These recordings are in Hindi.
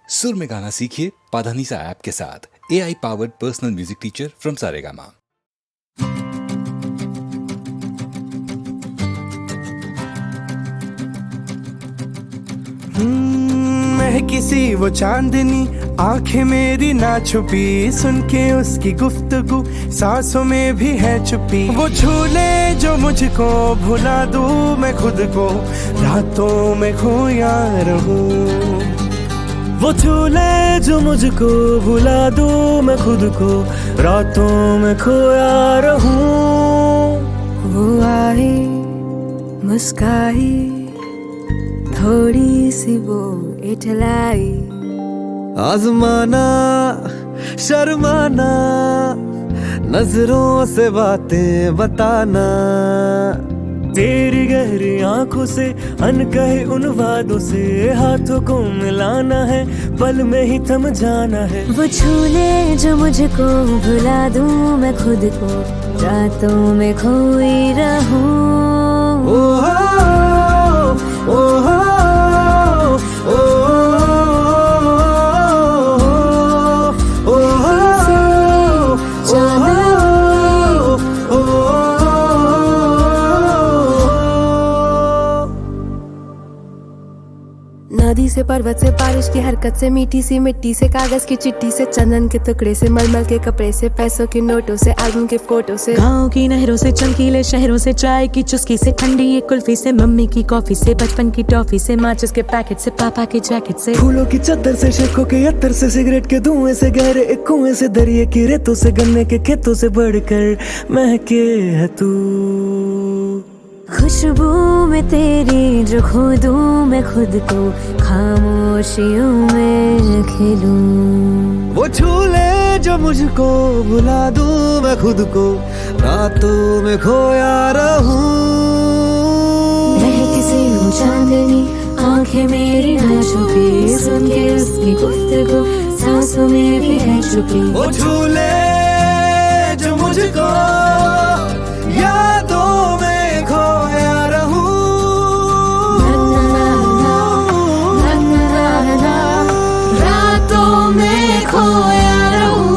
सुर में गाना सीखिए पाधानीसा ऐप के साथ। AI powered personal music teacher from Saregama. मैं किसी वो चांदनी, आंखें मेरी ना छुपी, सुन के उसकी गुफ्तगू सांसों में भी है छुपी। वो झूले जो मुझको भुला दूं मैं खुद को, रातों में खोया रहूं। वो झूले जो मुझको भुला दूं मैं खुद को, रातों में खोया रहूं। वो आई मुस्काई, थोड़ी सी वो इठलाई, आजमाना शर्माना, नजरों से बातें बताना, तेरी गहरी आंखों से अनकहे उन वादों से हाथों को मिलाना है, पल में ही थम जाना है। वो झूले जो मुझको भुला दूं मैं खुद को, रातों में खोई रहूं। ओहो ओहो नदी से पर्वत से बारिश की हरकत से, मीठी सी मिट्टी से कागज की चिट्ठी से, चंदन के टुकड़े से, मलमल के कपड़े से, पैसों के नोटों से, एल्बम के फोटो से, गाँव की नहरों से, चमकीले शहरों से, चाय की चुस्की से, ठंडी ये कुल्फी से, मम्मी की कॉफी से, बचपन की टॉफी से, माचिस के पैकेट से, पापा की जैकेट से, फूलों की चादर से, शेखों के अत्तर से, सिगरेट के धुएं से, गहरे एक कुएं से, दरिए की रेतों से, गन्ने के खेतों से बढ़कर महके है तू। खुशबू में तेरी जो खो दूं मैं खुद को, खामोशियों में खिलूं। वो झूले जो मुझको भुला दूं मैं खुद को, रातों में खोया रहूं। मैं किसी वो चांदनी, आंखें मेरी ना छुपी, सुन के उसकी गुफ्तगू सांसों में भी है छुपी। वो झूले जो मुझको यादों में खोया रहूं। रातों में खोया रहूं।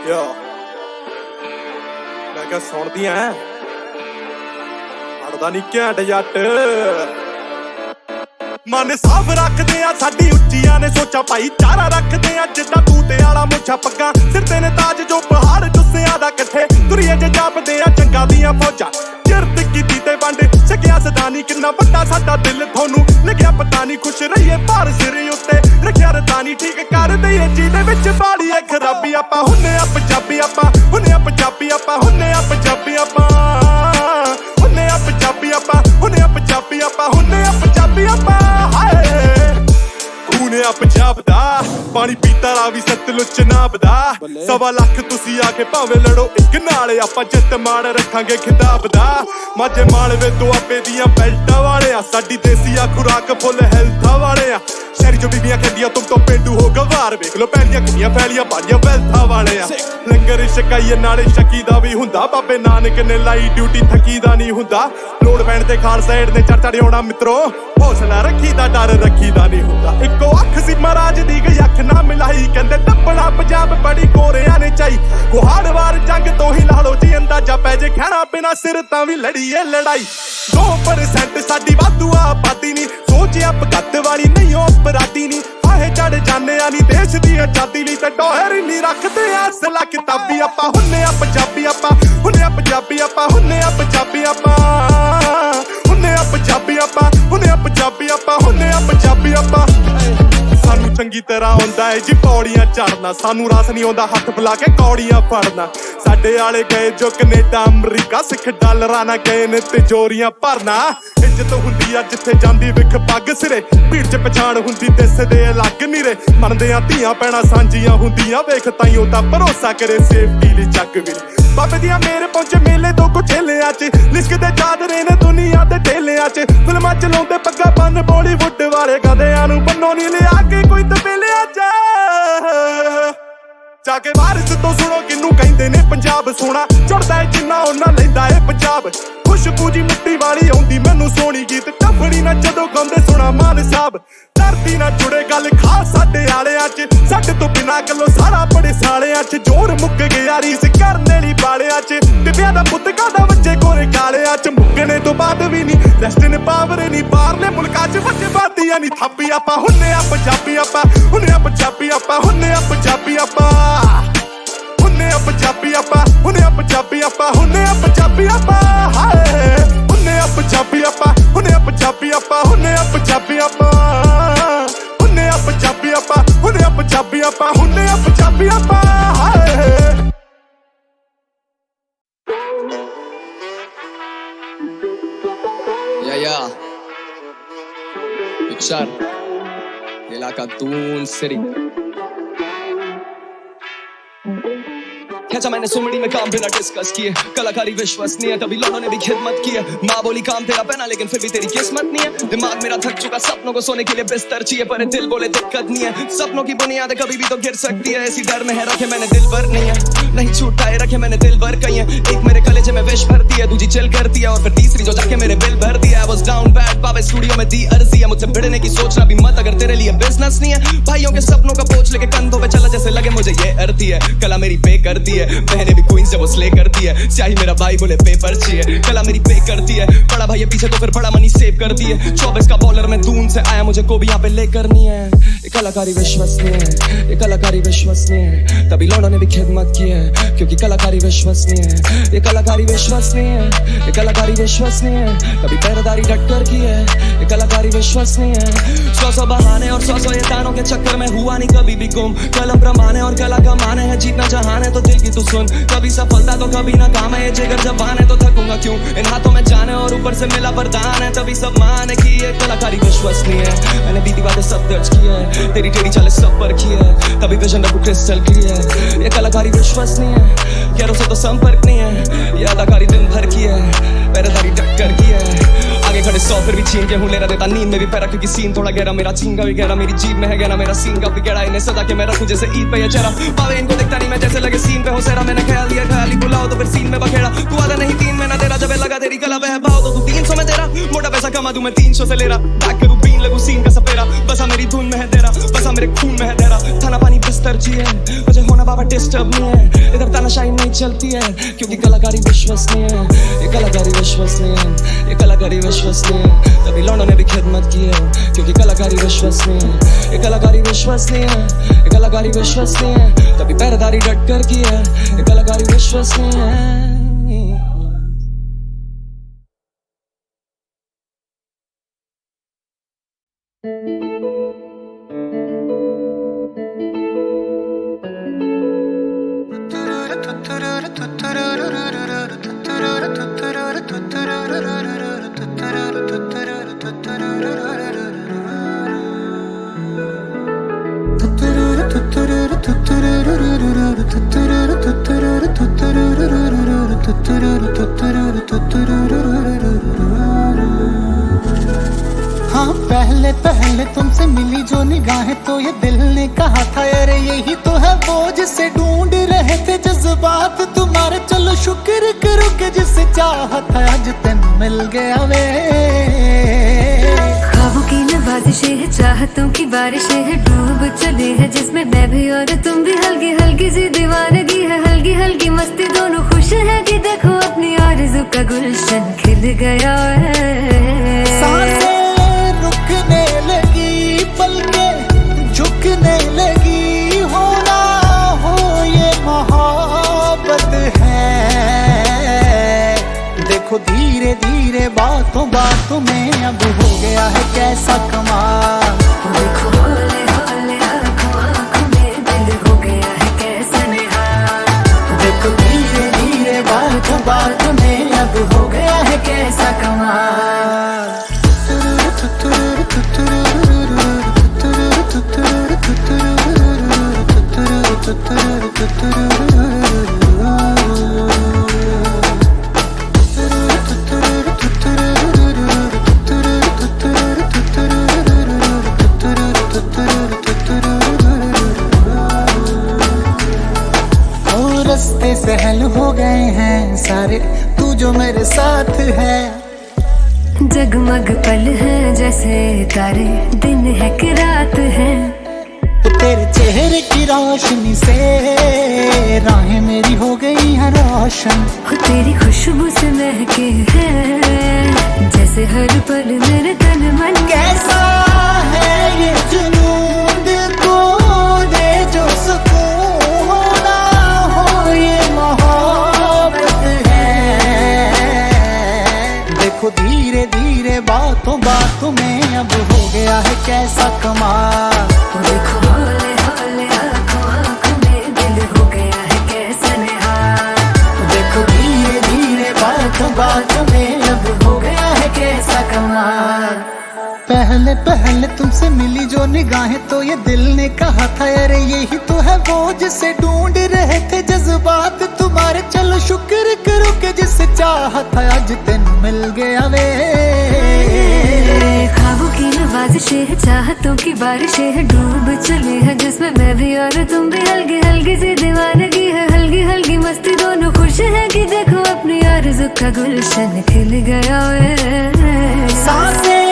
यो मैं क्या सुनदी है, अड़दा नहीं घैंट जट। मन साफ रखदे आ साडी उच्चियां ने सोचा, भाईचारा रखदे आ जिद्दां तूते आला मुछा पग्गां, सिर ते ने ताज जो पहाड़ जुस्सियां दा कट्ठे, दुनिया च जापदे आ जंगां दियां फौजां, चिरत कीती ते वंड छकिया सदानी, किन्ना वड्डा साडा दिल थोनू लग्या पता नहीं, खुश रहिए भार सिर उत्ते रखिया रतानी, ठीक कर दईए जीदे विच बाली है खराबी। आपां हुन्ने आ पंजाबी, आपां हुन्ने आ पंजाबी, आपां हुन्ने आ पंजाबी, आपां हुन्ने आ पंजाबी, आपां हुन्ने आ पंजाबी, आपां हुन्ने आ पंजाबी, आपां खूने आ पंजाब दा, पानी पीता रावी सतलुज चनाब दा, 1.25 लाख तुसी आके भावें लड़ो इक नाल, आपां जित मान रखांगे खिताब दा। माझे मालवे दुआबे दियां बेल्टां वाले आ, साडी देसी आ खुराक फुल हेल्था वाले आ, शहरी जो बीबियां कहंदियां तुम तो पेंडू हो गवार, वेख लो पैलियां किन्नियां फैलियां बाड़ियां वेल्था वाले आ। लंगर छकाइए नाले शकी दा भी हुंदा, बाबे नानक ने लाई ड्यूटी थकी दा नहीं हुंदा, लोड़ पैण ते खालसा एड ने चढ़ चढ़ आउणा मित्रो, हौसला रखी दा डर रखी दा नहीं हुंदा। इक्को अख सी महाराज दी गई अख ना मिलाई, कहंदे टप्पड़ा पंजाब बड़ी गोरियां ने चाई, कुहाड़वार जंग तो ही ला लो जी अंदाजा पै जे, खाना बिना सिर तां भी लड़ीए लड़ाई। 2% साडी वाधू आबादी नी, सोचिया भगत वाली नहीं ओ अपराधी नी, फाहे चढ़ जाने आनी देश दी आजादी ली, ते डोहर नहीं रखदे असला किताबी। आपां हुन्ने आ पंजाबी, आपां हुन्ने आ पंजाबी, आपां हुन्ने आ पंजाबी, आपां हुन्ने आ पंजाबी, आपां हुन्ने आ पंजाबी, आपां हुन्ने आ पंजाबी, आपां सानू चंगी तरह आउंदा है जी पौड़ियां चढ़ना, सानू रस नहीं आउंदा हत्थ बुला के कौड़ियां फड़ना। साडे आले गए जो कनेडा अमरीका, सिख डॉलरां ना गए ने तिजोरियां भरना, इज्जत हुंदी आ जिथे जांदी विख पग सिरे, भीड़ च पछाण हुंदी दिस दे अलग नीरे, मनदे आ धीआं भैणां सांझियां हुंदियां, वेख ताईं ओदा भरोसा करे सेफ्टी ली जग वी। बाबे दियां मेरे पहुंचे मेले तो कुछ झेलियां च, लिशकदे चादरे ने दुनिया दे ढेलियां च, फिल्मां च लाउंदे पग्गा बन बॉलीवुड वाले गधेआं नूं बन्नो नहीं लिया के कोई तबेलियां च। जाके वारिस तो सुनो किनू कहंदे ने पंजाब सोना चढ़दा है जिन्ना ओना लैंदा है पंजाब खुशबू जी मिट्टी वाली आउंदी मैनू सोहनी गीत टफड़ी ना जदों गाउंदे सुना मान साहब धरती ना जुड़े गल खास साडे आलियां च साडे तो बिना गल्लों सारा बड़े सालियां च जोर मुक्क गया रीस करने ली बालियां च दिव्या दा पुत्त कादा बच्चे गोरे कालियां च मुक्कने तो बाद भी नहीं रेस्ट इन पावर नहीं बाहरले मुल्कां च बच्चे बातियां नहीं थापी आपां हुन्ने आ पंजाबी आपां हुन्ने आ पंजाबी आपां हुन्ने आ पंजाबी आपां हुन्ने आ पंजाबी आपां हुन्ने आ पंजाबी आपां हुन्ने आ पंजाबी आपां हाय हुन्ने आ पंजाबी आपां हुन्ने आ पंजाबी आपां हुन्ने आ पंजाबी आपां हुन्ने आ पंजाबी आपां हुन्ने आ पंजाबी आपां हुन्ने आ पंजाबी आपां हाय या पिक्चर इलाका दून सिटी मैंने सुमड़ी में काम बिना डिस्कस किए कलाकारी विश्वसनीय तभी लोगों ने भी खिदमत की है माँ बोली काम तेरा पहना लेकिन फिर भी तेरी किस्मत नहीं है दिमाग मेरा थक चुका सपनों को सोने के लिए बिस्तर चाहिए पर दिल बोले दिक्कत नहीं है सपनों की बुनियाद कभी भी तो गिर सकती है ऐसी डर में है रखे मैंने दिल भर नहीं है नहीं छूटा है रखे मैंने दिल भर कहीं है एक मेरे कलेजे में विश भरती है दूसरी चिल करती है और फिर तीसरी जो जाके मेरे बिल भर दिया I was down bad पावे स्टूडियो में दी अर्जी है मुझसे भिड़ने की सोचना भी मत अगर तेरे लिए बिजनेस नहीं है भाइयों के सपनों का बोझ लेके कंधों पे चला जैसे लगे मुझे ये अर्ती है कला मेरी पे करती है बहने भी क्वींस जब वो स्ले करती है स्याही मेरा भाई बोले पेपर चाहिए कला मेरी पे करती है बड़ा भाई पीछे तो फिर बड़ा मनी सेव करती है 24 का बॉलर में दून से आया मुझे को भी यहाँ पे ले करनी है ये कलाकारी विश्वसनीय है ये कलाकारी विश्वसनीय है तभी लौंडों ने भी खिदमत की है क्योंकि कलाकारी विश्वसनीय है ये कलाकारी विश्वसनीय है ये कलाकारी विश्वसनीय है तभी पहरेदारी डट कर की है ये कलाकारी विश्वसनीय है 100 बहाने और 100 ये तानों के चक्कर में हुआ नहीं कभी भी गुम कलम प्रमाणे और कला का माने है जीतना जहान है तो दिल की तू सुन कभी सफलता तो कभी ना काम है ये जिगर जबान है तो थकूंगा क्यों इन हाथों में जाने और ऊपर से मिला वरदान है तभी सब मान है कि ये कलाकारी विश्वसनीय है मैंने बीती बातें सब दर्ज की है तेरी टेढ़ी चालें सब पर की है तभी विजन रखूं क्रिस्टल क्लियर ये कलाकारी विश्वसनीय है यारों से तो संपर्क नहीं है ये अदाकारी दिन भर की है पहरेदारी टक्कर की है आगे खड़े 100 फिर भी छीन के हूँ ले रहा देता नींद में भी पैरा क्योंकि सीन थोड़ा गहरा मेरा चीन का भी गहरा मेरी जीभ में है गहरा मेरा सीन का भी गहरा इन्हें सदा के मैं रखूं जैसे ईद पे ये चेहरा पावे इनको दिखता नहीं मैं जैसे लगे सीन पे हो सेरा मैंने ख्याल दिया ख्याली बुलाओ तो फिर सीन में बखेड़ा तू आधा नहीं 3 महीना तेरा जब लगा तेरी कला बह भाव तो तू 300 में तेरा मोटा पैसा कमा दूं मैं 300 से ले रहा बैक करूं बीन लगूं सीन का सपेरा बसा मेरी धुन में है तेरा बसा मेरे खून में है तेरा खाना पानी बिस्तर जी है मुझे होना बाबा डिस्टर्ब नहीं है इधर तानाशाही नहीं चलती है क्योंकि कलाकारी विश्वसनीय है ये कलाकारी विश्वसनीय है ये कलाकारी विश्वसनीय है तभी लौंडों ने भी खिदमत की है क्योंकि कलाकारी विश्वसनीय है ये कलाकारी विश्वसनीय है ये कलाकारी विश्वसनीय है तभी पहरेदारी डट कर की है ये कलाकारी विश्वसनीय है हाँ पहले पहले तुमसे मिली जो निगाहें तो ये दिल ने कहा था यार यही तो है वो जिसे ढूंढ रहे थे जज्बात तुम्हारे चलो शुक्र करो कि जिसे चाहत है आज तेन मिल गया वे ख्वाबों की नवाज़िशें है चाहतों की बारिशें है डूब चले है जिसमें मैं भी और तुम भी हल्की हल्की सी दीवानगी है हल्की हल्की मस्ती दोनों खुश है कि देखो अपनी आरज़ू का गुलशन खिल गया है सांसें रुकने लगी पलकें झुकने लगी होना हो ये मोहब्बत है देखो धीरे धीरे बातों बातों में अब हो गया है कैसा कमाल देखो हौले हौले आँखों आँखों में दिल हो गया है कैसा निहाल देखो धीरे धीरे बातों बातों में अब हो गया है कैसा कमाल हैं सारे, तू जो मेरे साथ है। जगमग पल है जैसे तारे, दिन है कि रात है। तो तेरे चेहरे की रोशनी से राहें मेरी हो गई हैं रोशन। हो तेरी खुशबू से महके है जैसे हर पल मेरे तन मन। कैसा है ये जुनून, दिल को दे जो सुकून, होना हो ये मोहब्बत है। देखो धीरे धीरे बातों बातों में अब हो गया है कैसा कमाल। देखो हौले हौले आँखों आँखों में दिल हो गया है कैसा निहाल। देखो धीरे धीरे बातों बातों में अब हो गया है कैसा कमाल। पहले पहले तुमसे मिली जो निगाहें तो ये दिल ने कहा था अरे यही तो है वो जिसे ढूंढ रहे थे जज्बात तुम्हारे। चलो शुक्र करो कि जिसे चाहा था आज तेन मिल गया वे। ख्वाबों की नवाज़िशें है, चाहतों की बारिशें है, डूब चले हैं जिसमें मैं भी और तुम भी। हल्की हल्की सी दीवानगी है, हल्की हल्की मस्ती, दोनों खुश है कि देखो अपनी आरज़ू का गुलशन खिल गया वे। सांसें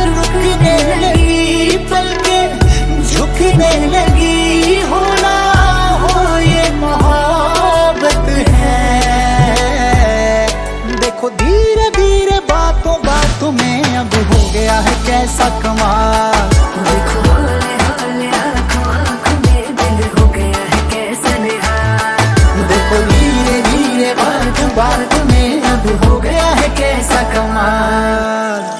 रुकने लगी, पलकें झुकने लगी, होना हो ये मोहब्बत है। देखो धीरे धीरे बातों बातों में अब हो गया है कैसा कमाल। देखो हौले हौले आँखों आँखों में दिल हो गया है कैसा निहाल। देखो धीरे धीरे बातों बातों में अब हो गया है कैसा कमाल।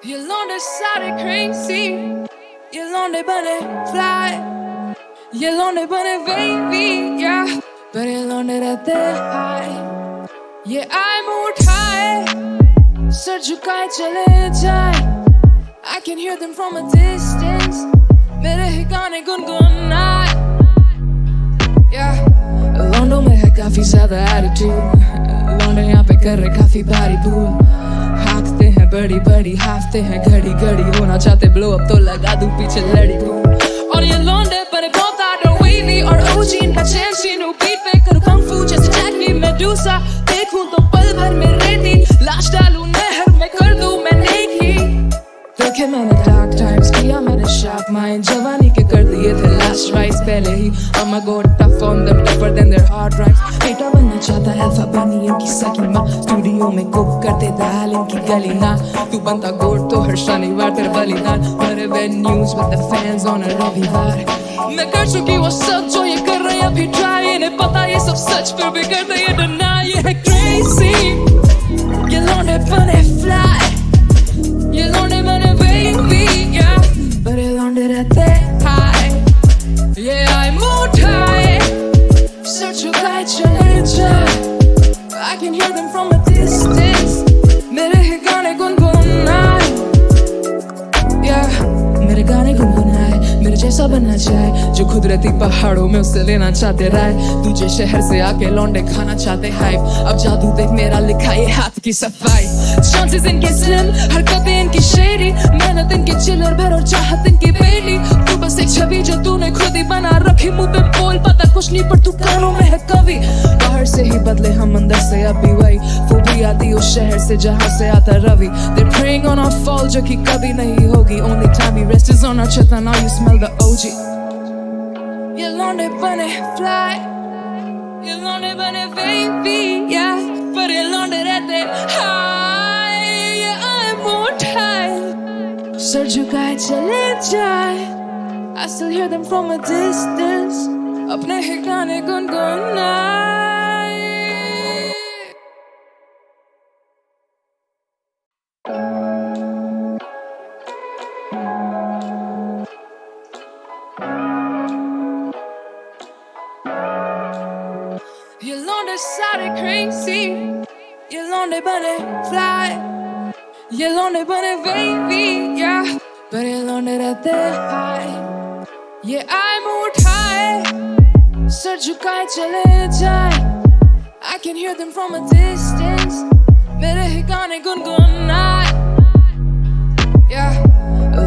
You lånade sorry crazy, you lånade butterfly, you lånade baby, yeah, but you lånade at the high. Yeah, I'm high, sir झुकाए चले जाए, I can hear them from a distance, मेरे ही गाने गुनगुनाए. Yeah, लॉन्डो में है काफी ज्यादा attitude, लॉन्डो यहाँ पे कर रहे काफी भारी भूल. हाँकते हैं बड़ी बड़ी, हाफते हैं घड़ी घड़ी, होना चाहते ब्लो अप तो लगा दूं पीछे लड़ी धूम. और ये लौंडे बने बहुत आडो wavy और OG इनका चेंसी नो बीट पे करूँ kung fu जैसे जैकली मेडूसा. देखूं तो पल भर में रेती, लाश डालूं नहर में कर दूं मैं नेकी. देखे मैंने डार्क टाइम्स, किया मैंने शार्प माइंड, जवानी के कर दिए थे लास्ट राइट्स पहले ही. I'ma go tough on them, tougher than their hard drives. बेटा बनना चाहता अल्फा बनी इनकी सकी माँ, स्टूडियो में कुक करते दाल इनकी गली ना. तू बनता गोट तो हर शनिवार तेरे बलिदान, बड़े venues with the fans on a रविवार. मैं कर चुकी वो सब जो ये कर रहे अभी try, इन्हें पता ये सब सच फिर भी करते ये deny. ये है crazy, ये लौंडे बने fly, ये लौंडे बने baby, yeah, but ये लौंडे रहते high. Yeah, I'm mood high, search your guide, चले जाए, I can hear them from a distance, मेरे ही गाने गुनगुनाए. Yeah, मेरे गाने गुनगुनाए, मेरे जैसा बनना चाहे, जो खुद रहती पहाड़ों में उसे लेना चाहते राय. दूसरे शहर से आके लौंडे खाना चाहते हाइप, अब जादू देख मेरा लिखा ये हाथ की सफाई. चांसेस इनके स्लिम, हरकतें इनकी शेरी, मेहनत इनकी चिल्लर भर और चाहत इनकी बेली. तू बस एक छवि जो तूने खुद ही बना रखी, मुंह पे बोल पता कुछ नहीं पर तू कानों में है कवि. बाहर से ही बदले हम अंदर से अब भी वही, वो भी आती उस शहर से जहाँ से आता Ravi. They're praying on our fall जो कि कभी नहीं होगी, only time we rest is on our chest and now you smell the OG. ये लौंडे बने fly, ये लौंडे बने baby, yeah, पर ये लौंडे रहते high. Yeah, I'm more tired, sir झुकाए चले जाए, I still hear them from a distance, अपने ही गाने गुनगुनाए. You lånade sorry crazy, you lånade butterfly, you lånade baby, yeah, but you lånade at the high. Yeah, I'm mood high, sir झुकाए चले जाए I can hear them from a distance मेरे ही गाने गुनगुनाए Yeah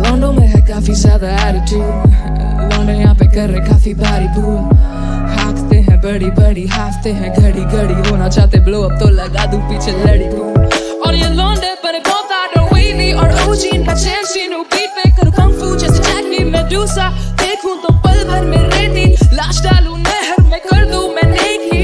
लॉन्डो में है काफी ज्यादा एटीट्यूड लॉन्डो यहाँ पे कर रहे काफी भारी भूल हाँकते हैं बड़ी बड़ी हाफते हैं घड़ी घड़ी होना चाहते ब्लो अप तो लगा दूं पीछे लड़ी और ये लॉन्डे पर बहुत आडर वेवी और ओजी इनका चेंसी नो बीट पे करूँ कंग फू जैसे जैकली मेडूसा देखूं तो पल भर में रेती लाश डालूं नहर में कर दूं मैं नेकी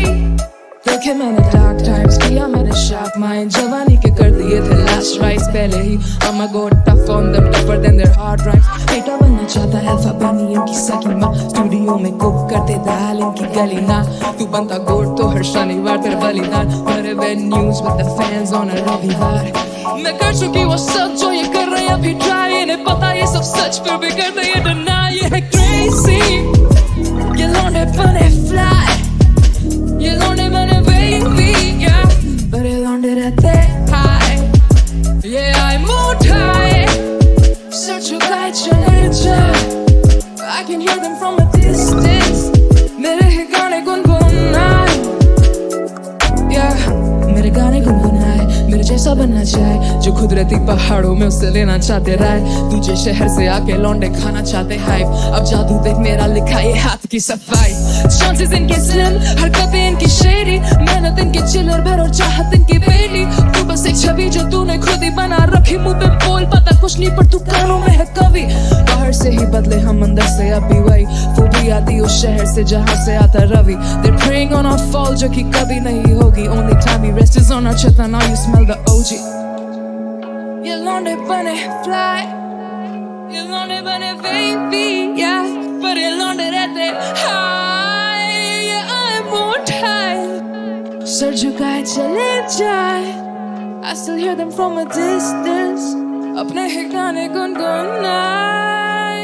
देखे मैंने डार्क टाइम्स किया मैंने शार्प माइंड जवानी के कर दिए थे लास्ट राइट्स पहले ही I'ma go tough on them tougher than their hard drives बेटा बनना चाहता अल्फा बनी इनकी सकी माँ स्टूडियो में कुक करते दाल इनकी गली ना तू बनता गोट तो हर शनिवार तेरे बलिदान बड़े venues with the fans on a रविवार मैं कर चुकी वो सब जो ये कर रहे अभी ट्राई इन्हें पता ये सब सच फिर भी करते ये deny ये है crazy ये लौंडे बने fly ये लौंडे बने baby yeah but ये लौंडे रहते high yeah I moved high sir झुकाए चले जाए I can hear them from a distance मेरे ही गाने गुनगुनाए yeah मेरे गाने गुनगुनाए मेरे जैसा बनना चाहे जो खुद रहती पहाड़ों में उससे लेना चाहते राय तुझे शहर से आके लौंडे खाना चाहते हाइप अब जादू देख मेरा लिखा ये हाथ की सफाई चांसेस इनके स्लिम हरकतें इनकी शेरी मेहनत इनके चिल्लर भर और चाहत इनकी बेली तू बस एक छवि जो तूने खुद ही बना रखी मुंह पे बोल पता कुछ नहीं पर तू कानों में है कवि बाहर से ही बदले हम अंदर से अब भी वही फूबी आती उस शहर से जहाँ से आता Ravi they're preying on our fall जो कि कभी नहीं होगी only time we rest is on our chest and now you smell the OG ये लौंडे बने fly ये लौंडे बने baby yeah पर ये लौंडे रहते high yeah I'm more high sir झुकाए चले जाए I still hear them from a distance अपने ही गाने गुनगुनाए